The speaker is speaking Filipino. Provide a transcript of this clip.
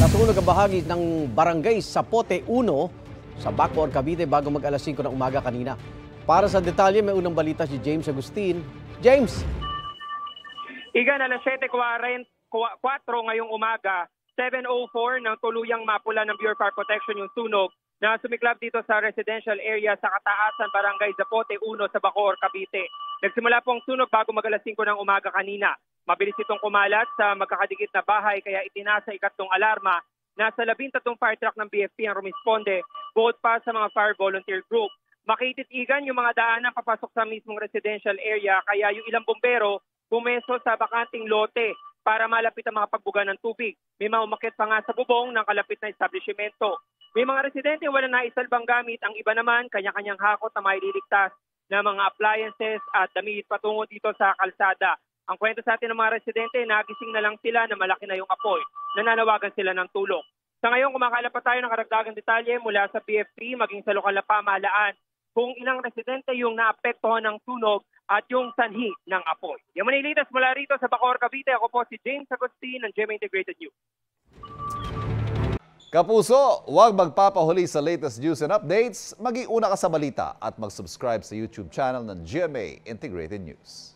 Nasunog ang bahagi ng barangay Sapote 1 sa Bacoor, Cavite bago mag-alas 5 ng umaga kanina. Para sa detalye, may unang balita si James Agustin. James! Igan, alas 7:44 ngayong umaga, 7:04 nang tuluyang mapula ng Bureau of Fire Protection yung sunog na sumiklab dito sa residential area sa Kataasan, Barangay Zapote 1 sa Bacoor, Cavite. Nagsimula pong sunog bago mag-alas 5 ng umaga kanina. Mabilis itong kumalat sa magkakadikit na bahay kaya itinasa ikatlong alarma. Nasa 13 fire truck ng BFP ang rumisponde, bukod pa sa mga fire volunteer group. Makititigan yung mga daanan papasok sa mismong residential area kaya yung ilang bombero pumeso sa bakanting lote para malapit ang mga pagbuga ng tubig. May mga umakyat pa nga sa bubong ng kalapit na establishmento. May mga residente walang naisalbang gamit, ang iba naman kanya-kanyang hakot na maililigtas na mga appliances at damit patungo dito sa kalsada. Ang kwento sa atin ng mga residente, nagising na lang sila na malaki na yung apoy. Nananawagan sila ng tulong. Sa ngayon, kumakala pa tayo ng karagdagang detalye mula sa PFP maging sa lokal na pamahalaan kung ilang residente yung naapektuhan ng sunog at yung sanhi ng apoy. Yung manilitas mula rito sa Bacoor, Cavite, ako po si James Agustin ng GMA Integrated News. Kapuso, huwag magpapahuli sa latest news and updates. Mag-iuna ka sa balita at mag-subscribe sa YouTube channel ng GMA Integrated News.